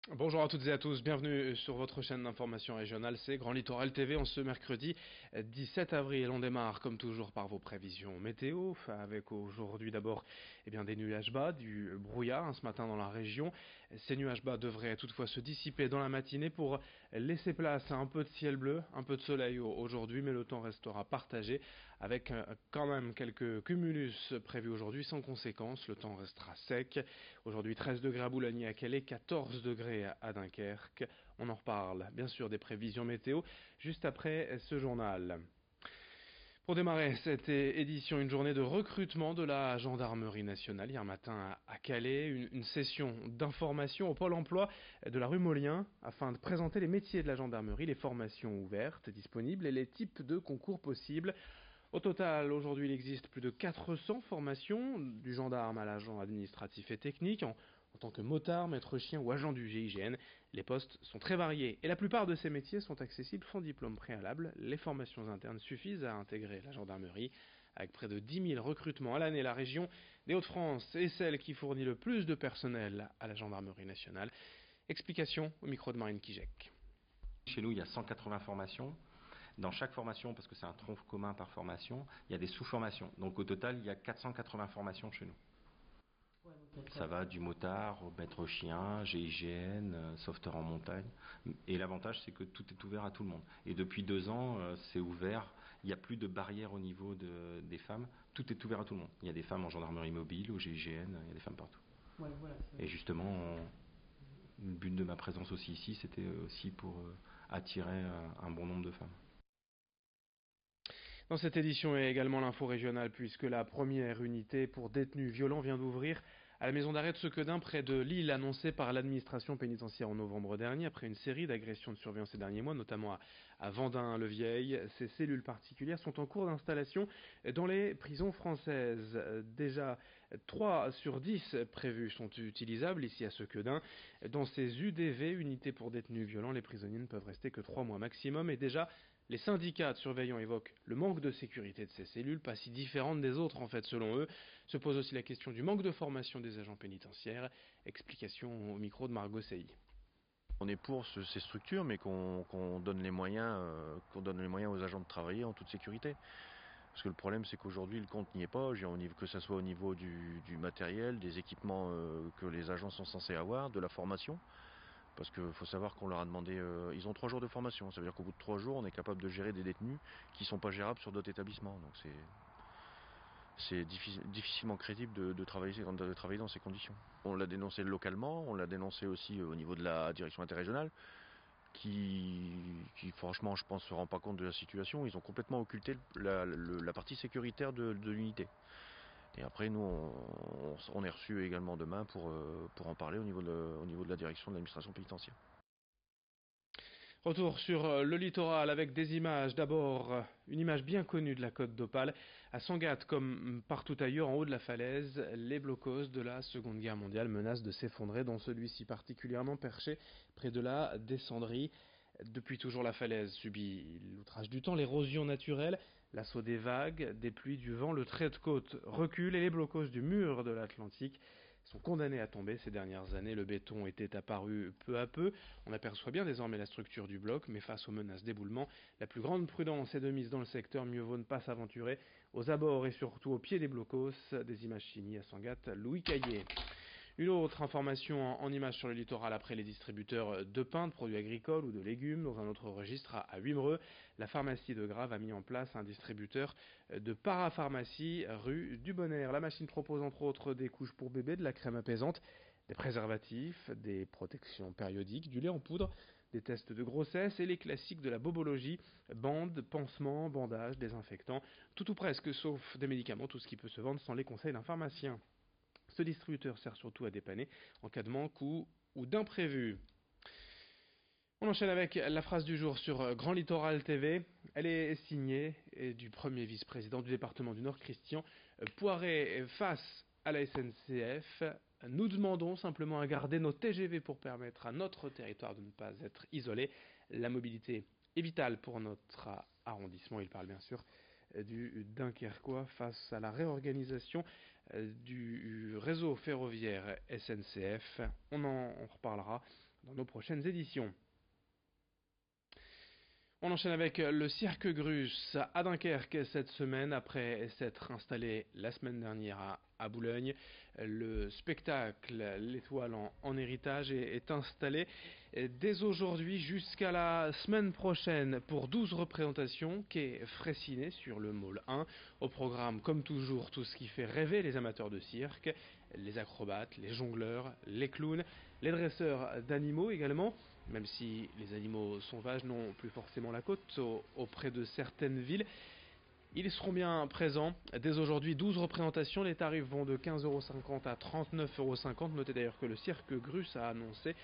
Bonjour à toutes et à tous, bienvenue sur votre chaîne d'information régionale, c'est Grand Littoral TV. En ce mercredi 17 avril, on démarre comme toujours par vos prévisions météo, avec aujourd'hui d'abord des nuages bas, du brouillard ce matin dans la région. Ces nuages bas devraient toutefois se dissiper dans la matinée pour laisser place à un peu de ciel bleu, un peu de soleil aujourd'hui, mais le temps restera partagé avec quand même quelques cumulus prévus aujourd'hui sans conséquence. Le temps restera sec. Aujourd'hui 13 degrés à Boulogne et à Calais, 14 degrés à Dunkerque. On en reparle bien sûr des prévisions météo juste après ce journal. Pour démarrer cette édition, une journée de recrutement de la gendarmerie nationale hier matin à Calais, une session d'information au pôle emploi de la rue Molien afin de présenter les métiers de la gendarmerie, les formations ouvertes disponibles et les types de concours possibles. Au total, aujourd'hui, il existe plus de 400 formations, du gendarme à l'agent administratif et technique, en tant que motard, maître chien ou agent du GIGN. Les postes sont très variés et la plupart de ces métiers sont accessibles sans diplôme préalable. Les formations internes suffisent à intégrer la gendarmerie. Avec près de 10 000 recrutements à l'année, la région des Hauts-de-France est celle qui fournit le plus de personnel à la gendarmerie nationale. Explication au micro de Marine Kijek. Chez nous, il y a 180 formations. Dans chaque formation, parce que c'est un tronc commun par formation, il y a des sous-formations. Donc au total, il y a 480 formations chez nous. Ça va du motard au maître chien, GIGN, sauveteur en montagne. Et l'avantage, c'est que tout est ouvert à tout le monde. Et depuis 2 ans, c'est ouvert. Il n'y a plus de barrière au niveau des femmes. Tout est ouvert à tout le monde. Il y a des femmes en gendarmerie mobile, au GIGN, il y a des femmes partout. Ouais, voilà, et justement, le but de ma présence aussi ici, c'était aussi pour attirer un bon nombre de femmes. Dans cette édition est également l'info régionale puisque la première unité pour détenus violents vient d'ouvrir à la maison d'arrêt de Sequedin près de Lille, annoncée par l'administration pénitentiaire en novembre dernier après une série d'agressions de surveillance ces derniers mois, notamment à Vendin-le-Vieil. Ces cellules particulières sont en cours d'installation dans les prisons françaises. Déjà 3 sur 10 prévues sont utilisables ici à Sequedin. Dans ces UDV, unités pour détenus violents, les prisonniers ne peuvent rester que 3 mois maximum et déjà les syndicats de surveillants évoquent le manque de sécurité de ces cellules, pas si différentes des autres en fait selon eux. Se pose aussi la question du manque de formation des agents pénitentiaires. Explication au micro de Margot Sey. On est pour ces structures, mais qu'on donne les moyens, aux agents de travailler en toute sécurité. Parce que le problème, c'est qu'aujourd'hui, le compte n'y est pas, que ce soit au niveau du matériel, des équipements que les agents sont censés avoir, de la formation. Parce qu'il faut savoir qu'on leur a demandé, ils ont 3 jours de formation. Ça veut dire qu'au bout de 3 jours, on est capable de gérer des détenus qui ne sont pas gérables sur d'autres établissements. Donc c'est difficilement crédible de travailler dans ces conditions. On l'a dénoncé localement, on l'a dénoncé aussi au niveau de la direction interrégionale, qui franchement, je pense, se rend pas compte de la situation. Ils ont complètement occulté la partie sécuritaire de l'unité. Et après, nous, on est reçus également demain pour en parler au niveau de la direction de l'administration pénitentiaire. Retour sur le littoral avec des images. D'abord, une image bien connue de la côte d'Opale. À Sangatte, comme partout ailleurs, en haut de la falaise, les blocos de la Seconde Guerre mondiale menacent de s'effondrer, dont celui-ci particulièrement perché près de la descendrie. Depuis toujours, la falaise subit l'outrage du temps, l'érosion naturelle, l'assaut des vagues, des pluies, du vent. Le trait de côte recule et les blocos du mur de l'Atlantique sont condamnés à tomber ces dernières années. Le béton était apparu peu à peu. On aperçoit bien désormais la structure du bloc, mais face aux menaces d'éboulement, la plus grande prudence est de mise dans le secteur. Mieux vaut ne pas s'aventurer aux abords et surtout au pied des blocos. Des images signées à Sangatte, Louis Caillé. Une autre information en images sur le littoral après les distributeurs de pain, de produits agricoles ou de légumes. Dans un autre registre à Wimereux, la pharmacie de Grave a mis en place un distributeur de parapharmacie rue du Bonheur. La machine propose entre autres des couches pour bébés, de la crème apaisante, des préservatifs, des protections périodiques, du lait en poudre, des tests de grossesse et les classiques de la bobologie, bandes, pansements, bandages, désinfectants, tout ou presque sauf des médicaments, tout ce qui peut se vendre sans les conseils d'un pharmacien. Ce distributeur sert surtout à dépanner en cas de manque ou d'imprévu. On enchaîne avec la phrase du jour sur Grand Littoral TV. Elle est signée du premier vice-président du département du Nord, Christian Poiret. Face à la SNCF, nous demandons simplement à garder nos TGV pour permettre à notre territoire de ne pas être isolé. La mobilité est vitale pour notre arrondissement. Il parle bien sûr du Dunkerquois face à la réorganisation du réseau ferroviaire SNCF. On en reparlera dans nos prochaines éditions. On enchaîne avec le Cirque Grus à Dunkerque cette semaine après s'être installé la semaine dernière à Boulogne. Le spectacle L'Étoile en héritage est installé dès aujourd'hui jusqu'à la semaine prochaine pour 12 représentations quai Fraissinet sur le Môle 1. Au programme, comme toujours, tout ce qui fait rêver les amateurs de cirque, les acrobates, les jongleurs, les clowns, les dresseurs d'animaux également. Même si les animaux sauvages n'ont plus forcément la côte auprès de certaines villes, ils seront bien présents. Dès aujourd'hui, 12 représentations. Les tarifs vont de 15,50 € à 39,50 €. Notez d'ailleurs que le Cirque Grus a annoncé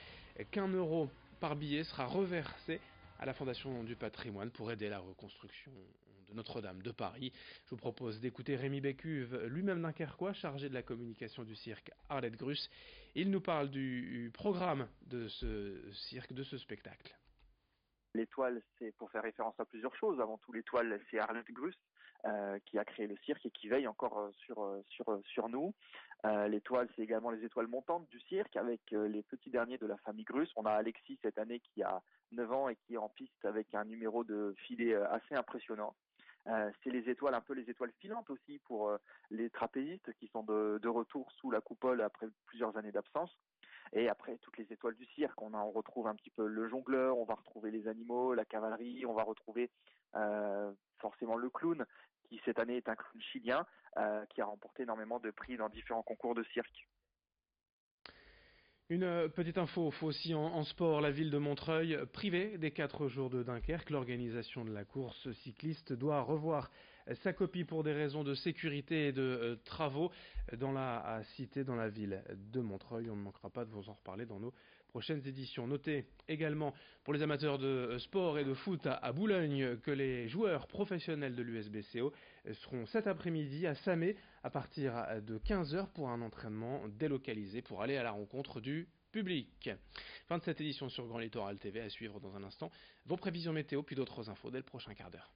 qu'1 € par billet sera reversé à la Fondation du patrimoine pour aider la reconstruction de Notre-Dame de Paris. Je vous propose d'écouter Rémi Bécuve, lui-même dunkerquois, chargé de la communication du cirque Arlette Grus. Il nous parle du programme de ce cirque, de ce spectacle. L'étoile, c'est pour faire référence à plusieurs choses. Avant tout, l'étoile, c'est Arlette Grus qui a créé le cirque et qui veille encore sur nous. L'étoile, c'est également les étoiles montantes du cirque avec les petits derniers de la famille Grus. On a Alexis cette année qui a 9 ans et qui est en piste avec un numéro de filet assez impressionnant. C'est les étoiles, un peu les étoiles filantes aussi pour les trapézistes qui sont de retour sous la coupole après plusieurs années d'absence. Et après, toutes les étoiles du cirque, on retrouve un petit peu le jongleur, on va retrouver les animaux, la cavalerie, on va retrouver forcément le clown, qui cette année est un clown chilien, qui a remporté énormément de prix dans différents concours de cirque. Une petite info aussi en sport, la ville de Montreuil, privée des 4 jours de Dunkerque, l'organisation de la course cycliste doit revoir sa copie pour des raisons de sécurité et de travaux dans la cité, dans la ville de Montreuil. On ne manquera pas de vous en reparler dans nos prochaines éditions. Notez également pour les amateurs de sport et de foot à Boulogne que les joueurs professionnels de l'USBCO seront cet après-midi à Samé à partir de 15 h pour un entraînement délocalisé pour aller à la rencontre du public. Fin de cette édition sur Grand Littoral TV, à suivre dans un instant vos prévisions météo puis d'autres infos dès le prochain quart d'heure.